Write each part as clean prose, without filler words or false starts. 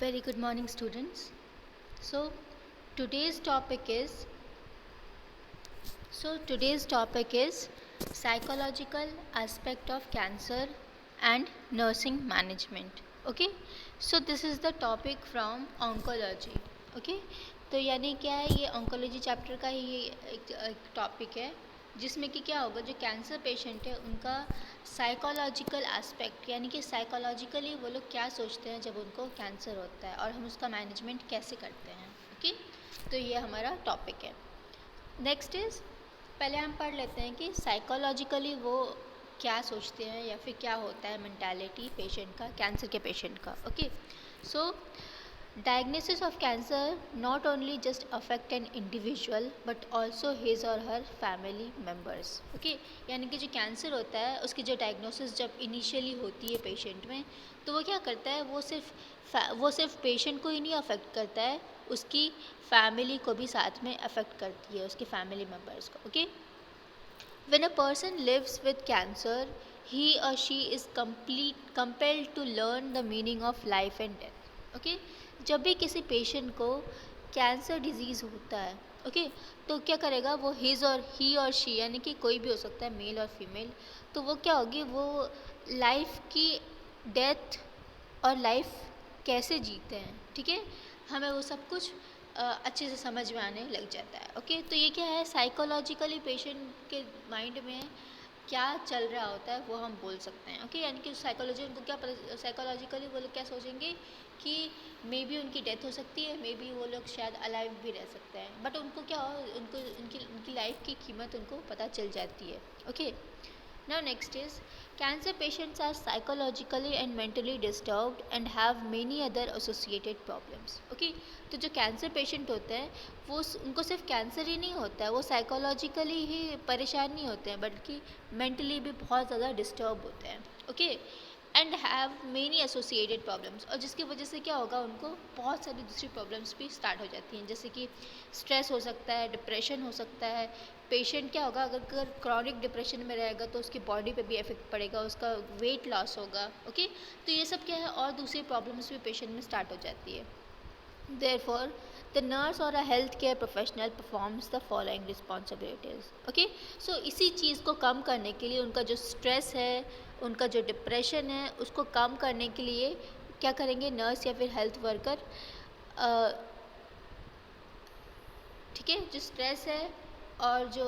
Very good morning, students. So today's topic is psychological aspect of cancer and nursing management. Okay, so this is the topic from oncology. Okay, तो यानी क्या है, ये oncology chapter का ही एक topic है जिसमें कि क्या होगा, जो कैंसर पेशेंट है उनका साइकोलॉजिकल एस्पेक्ट, यानी कि साइकोलॉजिकली वो लोग क्या सोचते हैं जब उनको कैंसर होता है और हम उसका मैनेजमेंट कैसे करते हैं. ओके, तो ये हमारा टॉपिक है. नेक्स्ट इज़, पहले हम पढ़ लेते हैं कि साइकोलॉजिकली वो क्या सोचते हैं या फिर क्या होता है मेंटालिटी पेशेंट का, कैंसर के पेशेंट का. Okay, so diagnosis of cancer not only just affect an individual but also his or her family members. Okay, यानी कि जो कैंसर होता है उसकी जो डायग्नोसिस जब इनिशियली होती है पेशेंट में, तो वो क्या करता है, वो सिर्फ पेशेंट को ही नहीं अफेक्ट करता है, उसकी फैमिली को भी साथ में अफेक्ट करती है, उसके फैमिली मेम्बर्स को. Okay, when a person lives with cancer, he or she is compelled to learn the meaning of life and death. Okay, जब भी किसी पेशेंट को कैंसर डिजीज़ होता है, ओके, तो क्या करेगा वो, ही और शी यानी कि कोई भी हो सकता है, मेल और फीमेल, तो वो क्या होगी, वो लाइफ की डेथ और लाइफ कैसे जीते हैं, ठीक है, हमें वो सब कुछ अच्छे से समझ में आने लग जाता है. ओके, तो ये क्या है, साइकोलॉजिकली पेशेंट के माइंड में क्या चल रहा होता है वो हम बोल सकते हैं. ओके, यानी कि साइकोलॉजी उनको क्या पता, साइकोलॉजिकली वो लोग क्या सोचेंगे कि मे बी उनकी डेथ हो सकती है, मे बी वो लोग शायद अलाइव भी रह सकते हैं, बट उनको क्या हो, उनको उनकी लाइफ की कीमत उनको पता चल जाती है. Okay, now next is, cancer patients are psychologically and mentally disturbed and have many other associated problems. Okay, तो जो कैंसर पेशेंट होते हैं वो उनको सिर्फ कैंसर ही नहीं होता है, वो साइकोलॉजिकली ही परेशान नहीं होते हैं बल्कि मेंटली भी बहुत ज़्यादा डिस्टर्ब होते हैं. Okay, and have many associated problems, और जिसकी वजह से क्या होगा, उनको बहुत सारी दूसरी प्रॉब्लम्स भी स्टार्ट हो जाती हैं, जैसे कि स्ट्रेस हो सकता है, डिप्रेशन हो सकता है. पेशेंट क्या होगा, अगर क्रॉनिक डिप्रेशन में रहेगा तो उसकी बॉडी पे भी इफेक्ट पड़ेगा, उसका वेट लॉस होगा. ओके, तो ये सब क्या है, और दूसरी प्रॉब्लम्स भी पेशेंट में स्टार्ट हो जाती है. Therefore, the nurse or a healthcare professional performs the following responsibilities. Okay, so इसी चीज़ को कम करने के लिए, उनका जो स्ट्रेस है, उनका जो डिप्रेशन है, उसको कम करने के लिए क्या करेंगे नर्स या फिर हेल्थ वर्कर, ठीक है, जो स्ट्रेस है और जो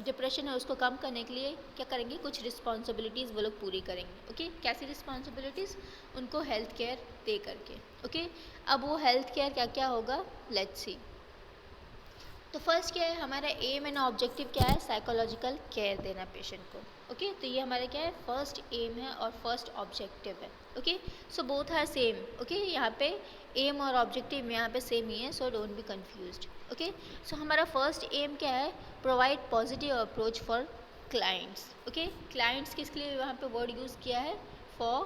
डिप्रेशन है उसको कम करने के लिए क्या करेंगे, कुछ रिस्पॉन्सिबिलिटीज़ वो लोग पूरी करेंगे. ओके, कैसी रिस्पॉन्सिबिलिटीज़, उनको हेल्थ केयर दे करके. ओके, अब वो हेल्थ केयर क्या क्या होगा, लेट्स सी. तो फर्स्ट क्या है, हमारा एम एंड ऑब्जेक्टिव क्या है, साइकोलॉजिकल केयर देना पेशेंट को. ओके, तो ये हमारा क्या है, फर्स्ट एम है और फर्स्ट ऑब्जेक्टिव है. Okay, so both are same. Okay, यहाँ पे एम और ऑब्जेक्टिव यहाँ पे सेम ही है, so don't be confused. Okay, so हमारा फर्स्ट एम क्या है, provide positive approach for clients. Okay, clients किसके लिए वहाँ पे वर्ड यूज़ किया है, फॉर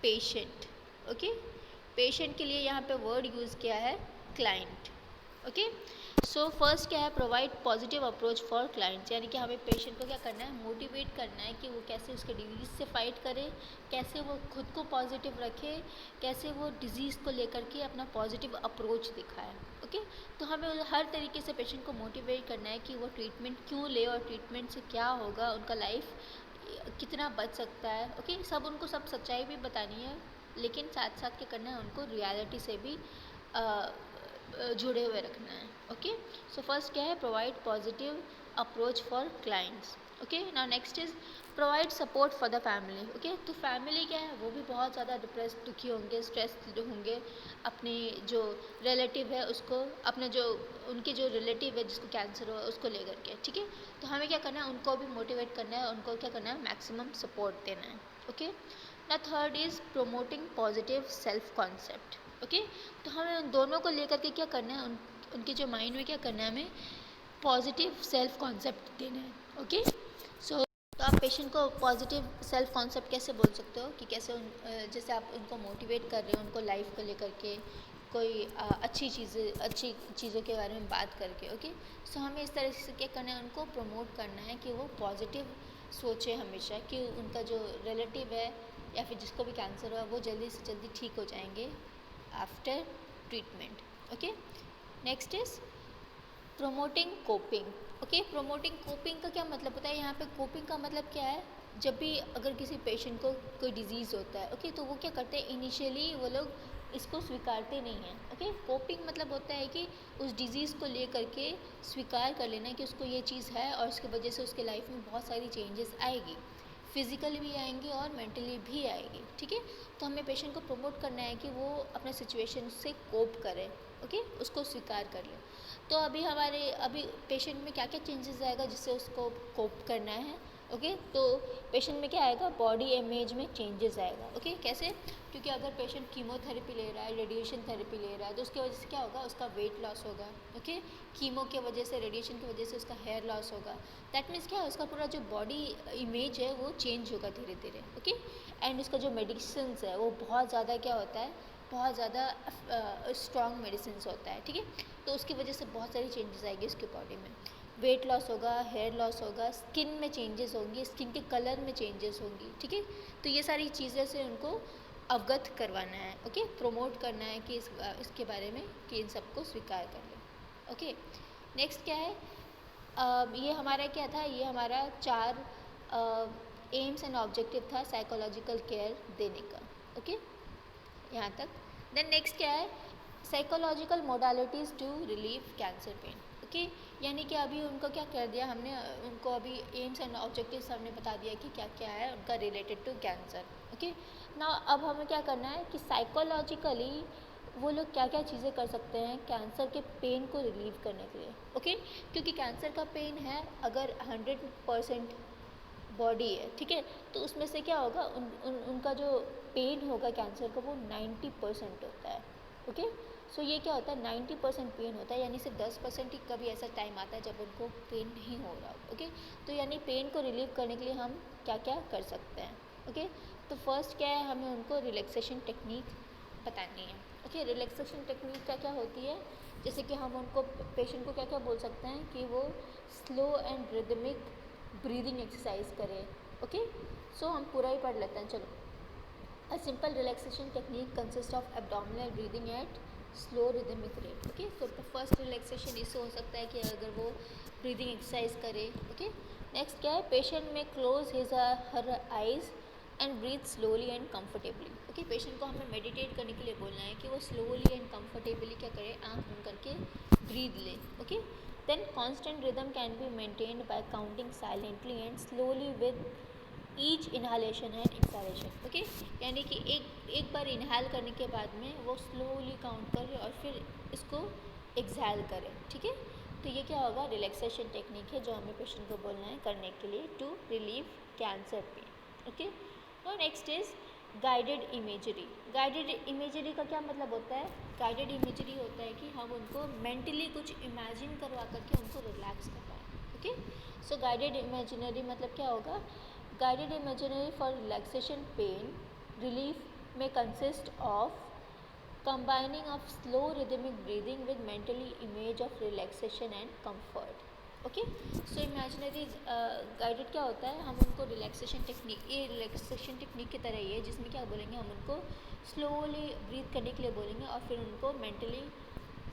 पेशेंट. ओके, पेशेंट के लिए यहाँ पे वर्ड यूज़ किया है क्लाइंट. ओके, सो फर्स्ट क्या है, provide positive approach for clients, यानी कि हमें पेशेंट को क्या करना है, मोटिवेट करना है कि वो कैसे उसके डिजीज़ से फाइट करे, कैसे वो खुद को पॉजिटिव रखे, कैसे वो डिजीज़ को लेकर के अपना पॉजिटिव अप्रोच दिखाए. ओके, तो हमें हर तरीके से पेशेंट को मोटिवेट करना है कि वो ट्रीटमेंट क्यों ले और ट्रीटमेंट से क्या होगा, उनका लाइफ कितना बच सकता है. ओके, सब उनको सब सच्चाई भी बतानी है, लेकिन साथ साथ क्या करना है, उनको रियलिटी से भी जुड़े हुए रखना है. ओके, सो फर्स्ट क्या है, provide positive approach for clients. Okay, now next is provide support for the family. Okay, तो फैमिली क्या है, वो भी बहुत ज़्यादा डिप्रेस, दुखी होंगे, स्ट्रेस होंगे, अपने जो रिलेटिव है उसको, अपने जो उनके जो रिलेटिव है जिसको कैंसर हो उसको लेकर के. ठीक है, तो हमें क्या करना है, उनको भी मोटिवेट करना है, उनको क्या करना है, मैक्सिमम सपोर्ट देना है. ओके, ना third is promoting positive self concept. Okay, तो हमें उन दोनों को लेकर के क्या करना है, उनके जो माइंड में क्या करना है, हमें पॉजिटिव सेल्फ कॉन्सेप्ट देना है. ओके, सो तो आप पेशेंट को पॉजिटिव सेल्फ कॉन्सेप्ट कैसे बोल सकते हो कि कैसे जैसे आप उनको मोटिवेट कर रहे हो, उनको लाइफ को लेकर के कोई अच्छी चीज़ों के बारे में बात करके. ओके, सो हमें इस तरह से क्या करना है, उनको प्रमोट करना है कि वो पॉजिटिव सोचे हमेशा, कि उनका जो रिलेटिव है या फिर जिसको भी कैंसर हुआ वो जल्दी से जल्दी ठीक हो जाएंगे, after treatment. Okay, next is promoting coping. Okay, promoting coping का क्या मतलब होता है? यहाँ पे कोपिंग का मतलब क्या है? जब भी अगर किसी पेशेंट को कोई डिजीज़ होता है, ओके, तो वो क्या करते हैं, इनिशियली वो लोग इसको स्वीकारते नहीं हैं. ओके, कोपिंग मतलब होता है कि उस डिज़ीज़ को ले करके स्वीकार कर लेना कि उसको ये चीज़ है और उसकी वजह से उसके लाइफ में बहुत सारी चेंजेस आएगी, फिज़िकली भी आएंगी और मेंटली भी आएगी. ठीक है, तो हमें पेशेंट को प्रमोट करना है कि वो अपने सिचुएशन से कोप करे. ओके, उसको स्वीकार कर ले. तो अभी पेशेंट में क्या क्या चेंजेस आएगा जिससे उसको कोप करना है? ओके, तो पेशेंट में क्या आएगा? बॉडी इमेज में चेंजेस आएगा. ओके, कैसे? क्योंकि अगर पेशेंट कीमोथेरेपी ले रहा है, रेडिएशन थेरेपी ले रहा है, तो उसकी वजह से क्या होगा? उसका वेट लॉस होगा. ओके, कीमो की वजह से, रेडिएशन की वजह से उसका हेयर लॉस होगा. दैट मीन्स क्या है? उसका पूरा जो बॉडी इमेज है वो चेंज होगा धीरे धीरे. ओके, एंड उसका जो मेडिसिन है वो बहुत ज़्यादा क्या होता है? बहुत ज़्यादा स्ट्रॉन्ग मेडिसिन होता है. ठीक है, तो उसकी वजह से बहुत सारी चेंजेस आएगी उसकी बॉडी में. वेट लॉस होगा, हेयर लॉस होगा, स्किन में चेंजेस होंगी, स्किन के कलर में चेंजेस होंगी. ठीक है, तो ये सारी चीज़ें से उनको अवगत करवाना है. ओके, प्रमोट करना है कि इसके बारे में कि इन सबको स्वीकार कर लें. ओके, नेक्स्ट क्या है? ये हमारा क्या था? ये हमारा 4 एम्स एंड ऑब्जेक्टिव था साइकोलॉजिकल केयर देने का. ओके, यहाँ तक. देन नेक्स्ट क्या है? Psychological modalities to relieve cancer pain. Okay, यानी कि अभी उनको क्या कर दिया हमने? उनको अभी एम्स एंड ऑब्जेक्टिव्स हमने बता दिया कि क्या क्या है उनका रिलेटेड टू कैंसर. ओके, ना अब हमें क्या करना है कि साइकोलॉजिकली वो लोग क्या क्या चीज़ें कर सकते हैं कैंसर के पेन को रिलीव करने के लिए. ओके, क्योंकि कैंसर का पेन है अगर 100% बॉडी है, ठीक है, तो उसमें से क्या होगा? उनका जो पेन होगा कैंसर का वो 90% होता है. ओके, सो ये क्या होता है? 90% पेन होता है, यानी सिर्फ 10% ही कभी ऐसा टाइम आता है जब उनको पेन नहीं हो रहा. ओके, तो यानी पेन को रिलीव करने के लिए हम क्या क्या कर सकते हैं? ओके, तो फर्स्ट क्या है? हमें उनको रिलैक्सेशन टेक्निक बतानी है. ओके, रिलैक्सेशन टेक्निक क्या क्या होती है? जैसे कि हम उनको पेशेंट को क्या क्या बोल सकते हैं कि वो slow and rhythmic breathing exercise करें. ओके, सो हम पूरा ही पढ़ लेते हैं. चलो. A simple relaxation technique consists of abdominal breathing at slow rhythmic rate. Okay, so the first relaxation इससे हो सकता है कि अगर वो breathing exercise करे. Okay, next क्या है? Patient में close his or her eyes and breathe slowly and comfortably. Okay, patient को हमें meditate करने के लिए बोलना है कि वो slowly and comfortably क्या करे? आँख बंद करके breathe ले. Okay, then constant rhythm can be maintained by counting silently and slowly with each inhalation and exhalation. Okay, यानी कि एक बार इन्हाल करने के बाद में वो स्लोली काउंट करे और फिर इसको एक्सहाल करे. ठीक है, तो ये क्या होगा? रिलैक्सेशन टेक्निक है जो हमें पेशेंट को बोलना है करने के लिए to relieve cancer pain. Okay, now next is guided imagery. Guided imagery का क्या मतलब होता है? गाइडेड इमेजरी होता है कि हम उनको मेंटली कुछ इमेजिन करवा करके उनको रिलैक्स करवाएं. ओके, सो गाइडेड इमेजिनरी मतलब क्या होगा? Guided imaginary for relaxation pain relief may consist of combining of slow rhythmic breathing with mentally image of relaxation and comfort. Okay, so imaginary guided क्या होता है? हम उनको रिलैक्सेशन टेक्निक, ये रिलैक्सेशन टेक्निक की तरह ही है जिसमें क्या बोलेंगे? हम उनको स्लोली ब्रीथ करने के लिए बोलेंगे और फिर उनको मेंटली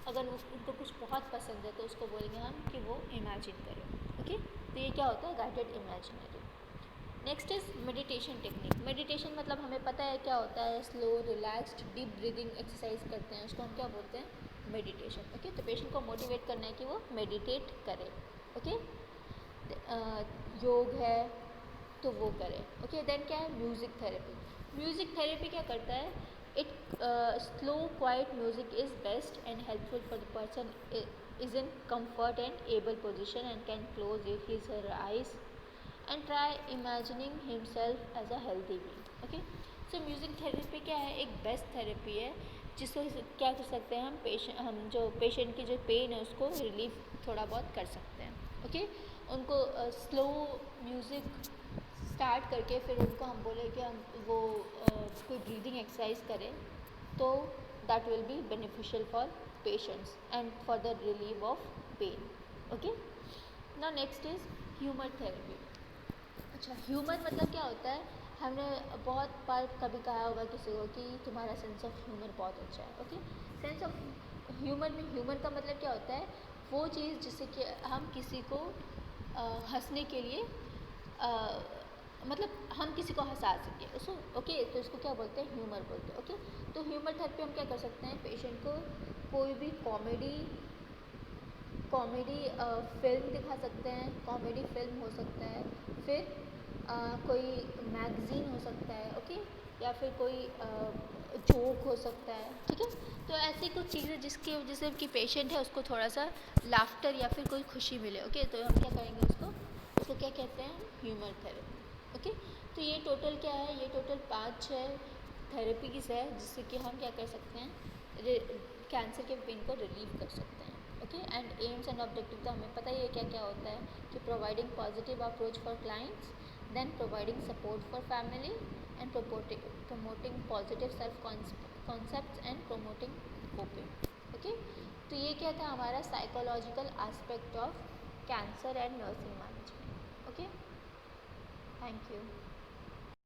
अगर उनको कुछ बहुत पसंद है तो उसको बोलेंगे हम कि वो इमेजिन करें. ओके, तो ये क्या होता है? Guided imaginary. Next is meditation technique. Meditation मतलब हमें पता है क्या होता है? Slow relaxed deep breathing exercise करते हैं, उसको हम क्या बोलते हैं? मेडिटेशन. ओके, तो पेशेंट को मोटिवेट करना है कि वो मेडिटेट करे. ओके, योग है तो वो करे. ओके, देन क्या है? Music therapy. म्यूज़िक थेरेपी क्या करता है? It slow quite music is best and helpful for the person is in comfort and able position and can close his her eyes and try imagining himself as a healthy being. Okay, so music therapy क्या है? एक best therapy है जिससे क्या कर सकते हैं? हम जो पेशेंट की जो पेन है उसको रिलीफ थोड़ा बहुत कर सकते हैं. ओके, उनको स्लो म्यूज़िक स्टार्ट करके फिर उनको हम बोले कि हम वो कोई ब्रीदिंग एक्सरसाइज करें तो that will be beneficial for patients and for the relieve of pain. Okay, now next is humour therapy. अच्छा, ह्यूमर मतलब क्या होता है? हमने बहुत बार कभी कहा होगा किसी को कि तुम्हारा सेंस ऑफ ह्यूमर बहुत अच्छा है। ओके, सेंस ऑफ ह्यूमर में ह्यूमर का मतलब क्या होता है, वो चीज़ जिससे कि हम किसी को हंसने के लिए मतलब हम किसी को हंसा सकें उसको। ओके, तो इसको क्या बोलते हैं, ह्यूमर बोलते हैं। ओके, तो ह्यूमर थेरेपी हम क्या कर सकते हैं, पेशेंट को कोई भी कॉमेडी फिल्म दिखा सकते हैं, कॉमेडी फिल्म हो सकता है, फिर कोई मैगज़ीन हो सकता है। ओके, या फिर कोई जोक हो सकता है। ठीक है, तो ऐसी कुछ चीज़ें जिसकी वजह से कि पेशेंट है उसको थोड़ा सा लाफ्टर या फिर कोई खुशी मिले। ओके, तो हम क्या करेंगे, उसको क्या कहते हैं, ह्यूमर थेरेपी। ओके, तो ये टोटल क्या है, ये टोटल 5-6 थेरेपीज़ है जिससे कि हम क्या कर सकते हैं, कैंसर के पेन को रिलीव कर सकते हैं। Okay, and AIIMS and objective तो हमें पता ही है क्या क्या होता है, कि providing positive approach for clients, then providing support for family, and promoting positive self concepts and promoting coping. ओके, तो ये क्या था हमारा psychological aspect of cancer and nursing management. Okay, thank you.